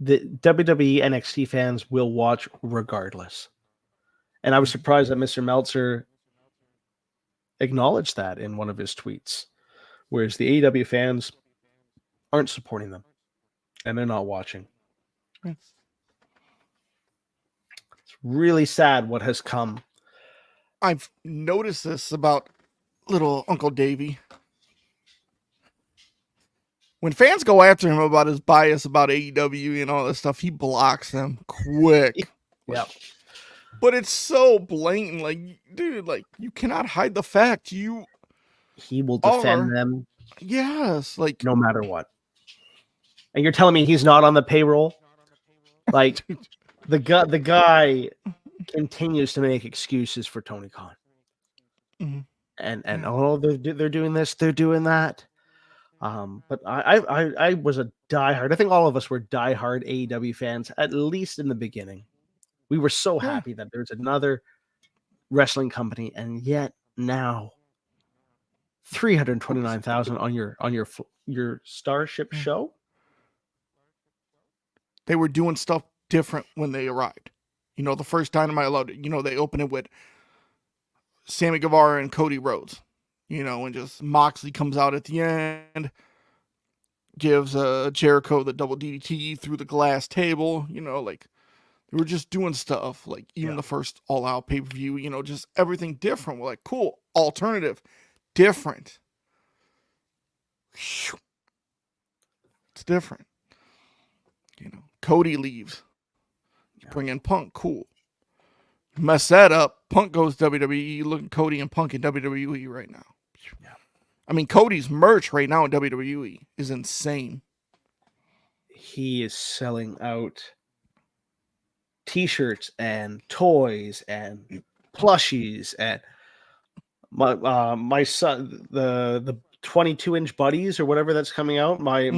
The WWE NXT fans will watch regardless. And I was surprised that Mr. Meltzer acknowledged that in one of his tweets, whereas the AEW fans aren't supporting them and they're not watching. It's really sad what has come. I've noticed this about little Uncle Davey. When fans go after him about his bias about AEW and all this stuff, he blocks them quick. Yeah. But it's so blatant. Like, dude, like, you cannot hide the fact he will defend them. Yes. Like, no matter what. And you're telling me he's not on the payroll? Like, the guy continues to make excuses for Tony Khan. Mm-hmm. And oh, they're doing this, they're doing that. But I was a diehard. I think all of us were diehard AEW fans, at least in the beginning. We were so happy that there's another wrestling company, and yet now 329,000 on your Starship show. They were doing stuff different when they arrived. You know, the first Dynamite allowed it. You know, they opened it with Sammy Guevara and Cody Rhodes. You know, and just Moxley comes out at the end, gives Jericho the double DDT through the glass table. You know, like, they were just doing stuff. Like, even the first All Out pay-per-view, you know, just everything different. We're like, cool, alternative, different. It's different. You know, Cody leaves. Bring in Punk, cool. Mess that up. Punk goes WWE. Look at Cody and Punk in WWE right now. Yeah. I mean, Cody's merch right now in WWE is insane. He is selling out T-shirts and toys and plushies, and my son, the 22-inch buddies or whatever that's coming out. My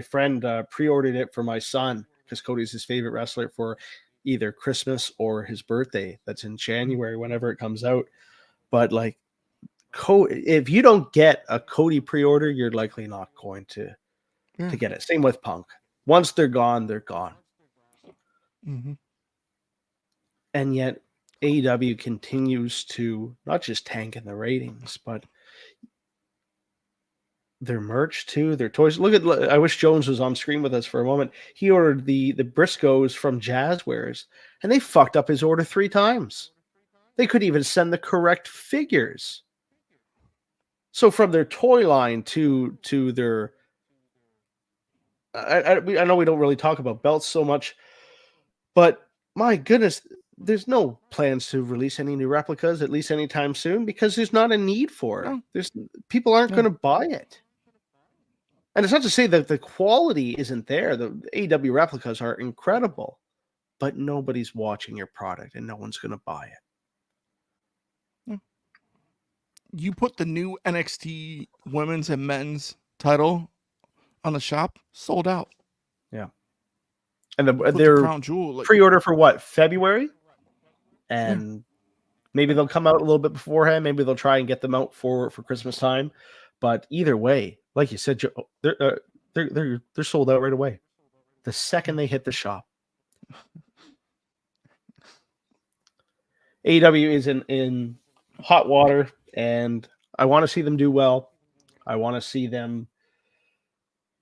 friend pre-ordered it for my son because Cody's his favorite wrestler for either Christmas or his birthday. That's in January, whenever it comes out. But like, if you don't get a Cody pre-order, you're likely not going to get it. Same with Punk. Once they're gone, they're gone. Mm-hmm. And yet AEW continues to not just tank in the ratings, but their merch too, their toys. I wish Jones was on screen with us for a moment. He ordered the Briscoes from Jazzwares, and they fucked up his order 3 times. They couldn't even send the correct figures. So from their toy line to their, I know we don't really talk about belts so much, but my goodness, there's no plans to release any new replicas, at least anytime soon, because there's not a need for it. People aren't going to buy it. And it's not to say that the quality isn't there. The AEW replicas are incredible, but nobody's watching your product and no one's going to buy it. you put the new NXT women's and men's title on the shop, sold out. Yeah. And Put their the crown jewel, like, pre-order for what? February? And maybe they'll come out a little bit beforehand. Maybe they'll try and get them out for Christmas time. But either way, like you said, they're sold out right away. The second they hit the shop. AEW is in hot water, and I want to see them do well. I want to see them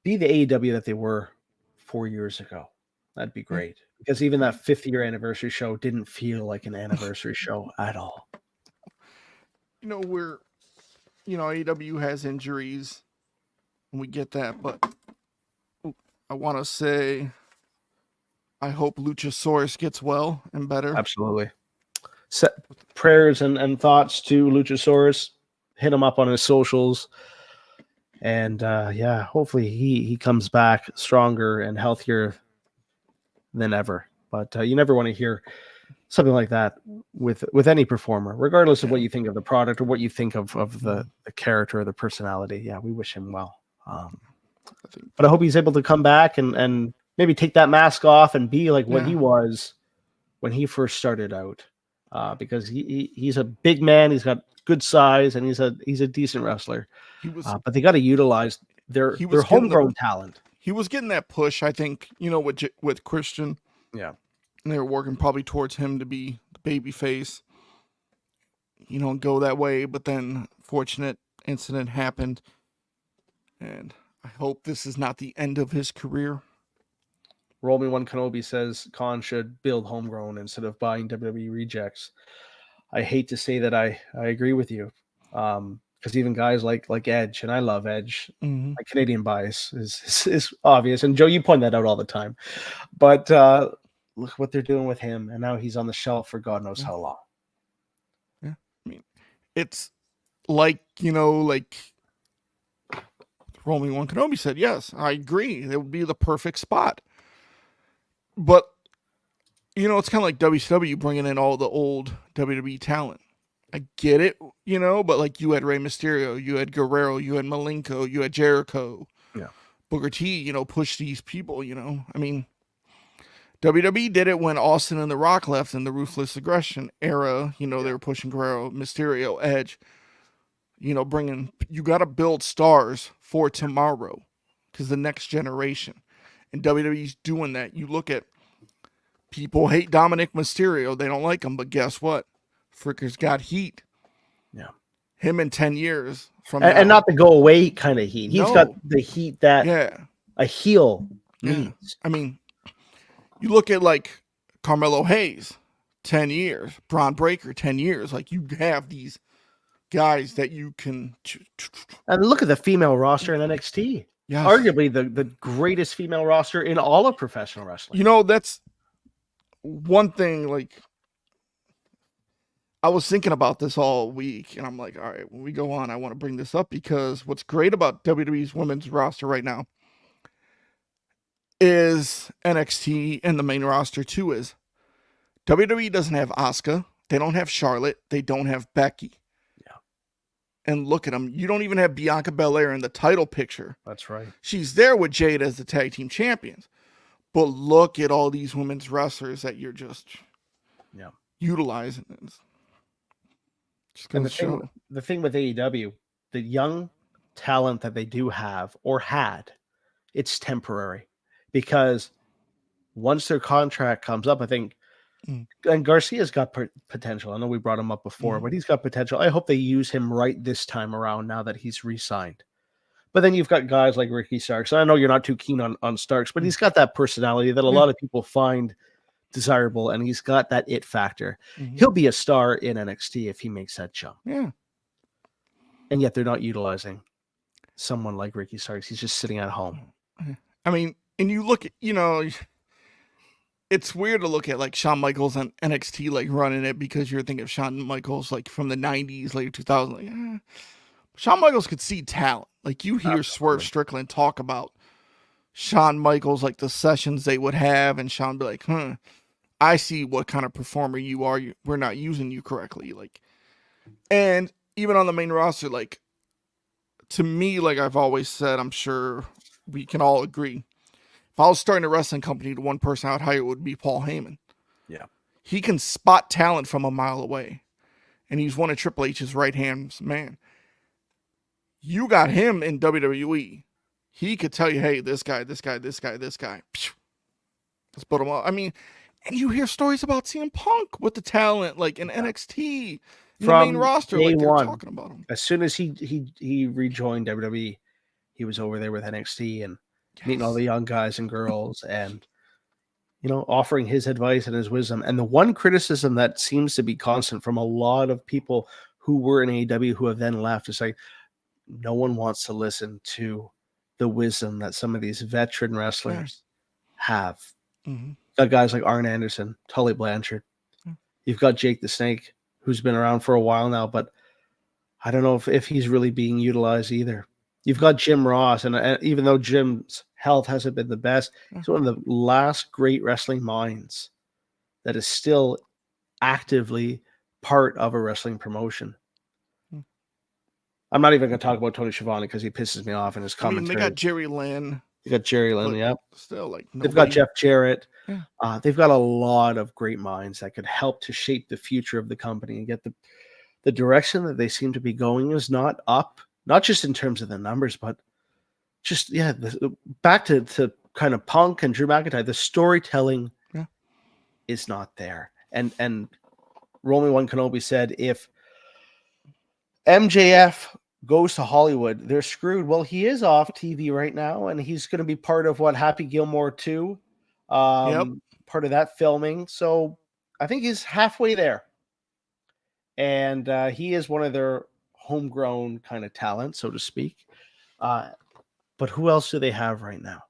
be the AEW that they were 4 years ago. That'd be great. Because even that 50-year anniversary show didn't feel like an anniversary show at all. You know, AEW has injuries, and we get that, but I want to say I hope Luchasaurus gets well and better. Absolutely. Set prayers and thoughts to Luchasaurus. Hit him up on his socials. And hopefully he comes back stronger and healthier than ever. But you never want to hear something like that with any performer, regardless of what you think of the product or what you think of the character or the personality. Yeah, we wish him well. But I hope he's able to come back and maybe take that mask off and be like what he was when he first started out. Because he's a big man, he's got good size, and he's a decent wrestler. But they got to utilize their homegrown talent. He was getting that push, I think, with Christian. Yeah. And they were working probably towards him to be the baby face, go that way. But then fortunate incident happened. And I hope this is not the end of his career. Roll Me One Kenobi says Khan should build homegrown instead of buying WWE rejects. I hate to say that I agree with you. Because even guys like Edge, and I love Edge, my Canadian bias is obvious. And Joe, you point that out all the time. But look what they're doing with him, and now he's on the shelf for God knows how long. Yeah, I mean, it's like Roll Me One Kenobi said, yes, I agree. It would be the perfect spot. But, it's kind of like WCW bringing in all the old WWE talent. I get it, but like you had Rey Mysterio, you had Guerrero, you had Malenko, you had Jericho, Booker T, push these people, I mean, WWE did it when Austin and The Rock left in the Ruthless Aggression era, they were pushing Guerrero, Mysterio, Edge, you got to build stars for tomorrow because the next generation. And WWE's doing that. You look at people hate Dominic Mysterio. They don't like him, but guess what? Fricker's got heat. Yeah. Him in 10 years from and not the go away kind of heat. He's got the heat that a heel needs. I mean, you look at like Carmelo Hayes, 10 years, Braun Breaker, 10 years. Like you have these guys that you can. And look at the female roster in NXT. Yes. Arguably the greatest female roster in all of professional wrestling. That's one thing, like, I was thinking about this all week, and I'm like, all right, when we go on, I want to bring this up because what's great about WWE's women's roster right now is NXT, and the main roster too is WWE doesn't have Asuka, they don't have Charlotte, they don't have Becky. Yeah. And look at them. You don't even have Bianca Belair in the title picture. That's right. She's there with Jade as the tag team champions. But look at all these women's wrestlers that you're just utilizing. And the thing with AEW, the young talent that they do have or had, it's temporary. Because once their contract comes up, I think, and Garcia's got potential. I know we brought him up before, but he's got potential. I hope they use him right this time around now that he's re-signed. But then you've got guys like Ricky Starks. And I know you're not too keen on Starks, but he's got that personality that a lot of people find desirable, and he's got that it factor. He'll be a star in NXT if he makes that jump. Yeah. And yet they're not utilizing someone like Ricky Starks. He's just sitting at home. I mean, and you look at, it's weird to look at like Shawn Michaels on NXT, like running it, because you're thinking of Shawn Michaels like from the 90s, late 2000s. Like, Shawn Michaels could see talent. Like you hear Swerve Strickland talk about Shawn Michaels, like the sessions they would have, and Shawn be like, I see what kind of performer you are. We're not using you correctly. Like, and even on the main roster, like, to me, like I've always said, I'm sure we can all agree. If I was starting a wrestling company, the one person I would hire would be Paul Heyman. Yeah. He can spot talent from a mile away. And he's one of Triple H's right-hand man. You got him in WWE. He could tell you, hey, this guy. Let's put him up. I mean, and you hear stories about CM Punk with the talent, like in NXT, in the main roster, like they're talking about him. As soon as he rejoined WWE, he was over there with NXT and meeting all the young guys and girls and, you know, offering his advice and his wisdom. And the one criticism that seems to be constant from a lot of people who were in AEW who have then left is like, no one wants to listen to the wisdom that some of these veteran wrestlers have. Mm-hmm. Got guys like Arn Anderson, Tully Blanchard. You've got Jake the Snake, who's been around for a while now, but I don't know if he's really being utilized either. You've got Jim Ross, and even though Jim's health hasn't been the best, he's one of the last great wrestling minds that is still actively part of a wrestling promotion. I'm not even going to talk about Tony Schiavone because he pisses me off in his commentary. I mean, they got Jerry Lynn. They got Jerry Lynn, yeah. Still, like, they've got Jeff Jarrett. Yeah. They've got a lot of great minds that could help to shape the future of the company and get the direction that they seem to be going is not up, not just in terms of the numbers, but just, back to kind of Punk and Drew McIntyre, the storytelling is not there. And Roman One Kenobi said, if MJF goes to Hollywood, they're screwed. Well, he is off TV right now, and he's going to be part of Happy Gilmore 2, part of that filming. So I think he's halfway there. And he is one of their homegrown kind of talent, so to speak. But who else do they have right now?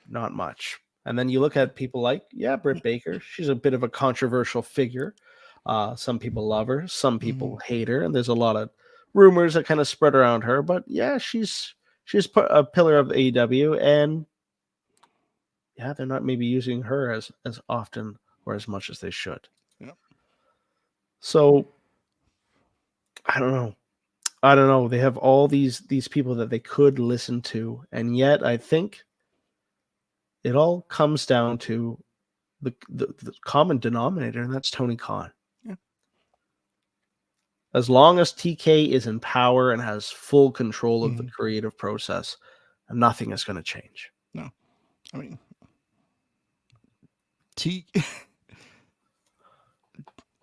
Not much. And then you look at people like, Britt Baker. She's a bit of a controversial figure. Some people love her. Some people hate her. And there's a lot of rumors that kind of spread around her. But she's a pillar of AEW. And they're not maybe using her as often or as much as they should. Yep. So I don't know. They have all these people that they could listen to, and yet I think it all comes down to the common denominator, and that's Tony Khan. Yeah. As long as TK is in power and has full control of the creative process, nothing is going to change. No, I mean,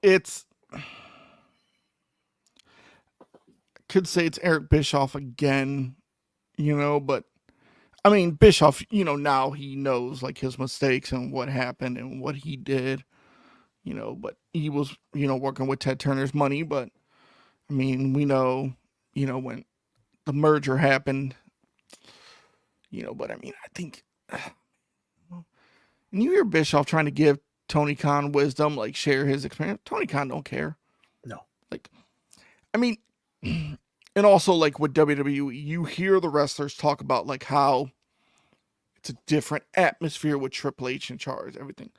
it's, could say it's Eric Bischoff again, but I mean, Bischoff, now he knows like his mistakes and what happened and what he did, but he was, working with Ted Turner's money. But I mean, we know, when the merger happened, but I mean, I think, and you hear Bischoff trying to give Tony Khan wisdom, like share his experience. Tony Khan don't care. No. Like, I mean, and also like with WWE, you hear the wrestlers talk about like how it's a different atmosphere with Triple H in charge, everything.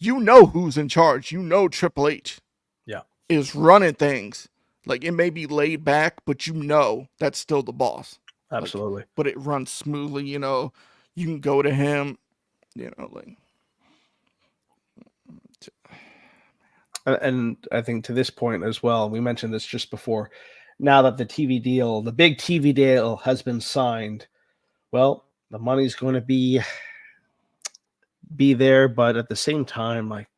Who's in charge. Triple H is running things. Like, it may be laid back, but that's still the boss. Absolutely. Like, but it runs smoothly, you can go to him, like. And I think to this point as well, we mentioned this just before, now that the big TV deal has been signed, well, the money's going to be there, but at the same time, like,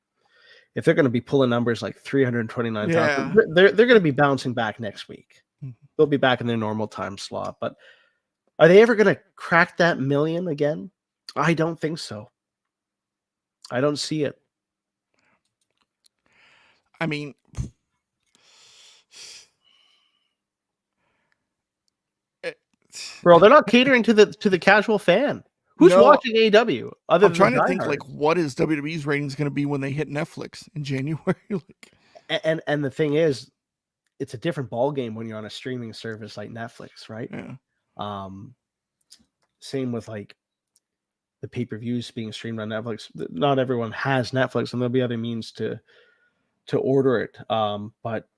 if they're going to be pulling numbers like 329,000, they're going to be bouncing back next week. They'll be back in their normal time slot. But are they ever going to crack that million again? I don't think so. I don't see it. I mean, bro, they're not catering to the casual fan. Who's watching AEW? I'm trying to think, like, what is WWE's ratings going to be when they hit Netflix in January? Like, and the thing is, it's a different ball game when you're on a streaming service like Netflix, right? Yeah. Same with like the pay-per-views being streamed on Netflix. Not everyone has Netflix, and there'll be other means to order it. But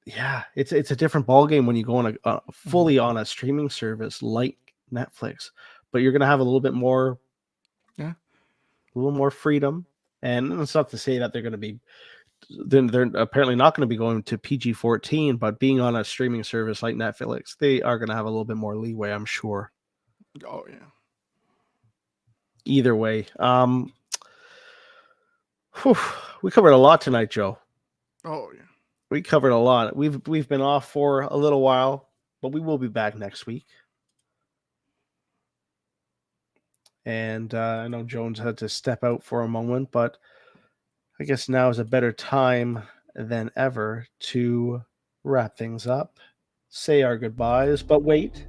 yeah, it's a different ballgame when you go on a fully on a streaming service like Netflix, but you're gonna have a little bit more, a little more freedom. And it's not to say that they're apparently not going to be going to PG-14, but being on a streaming service like Netflix, they are going to have a little bit more leeway, I'm sure. Oh yeah. Either way, we covered a lot tonight, Joe. Oh yeah. We covered a lot. We've been off for a little while, but we will be back next week. And I know Jones had to step out for a moment, but I guess now is a better time than ever to wrap things up, say our goodbyes, but wait.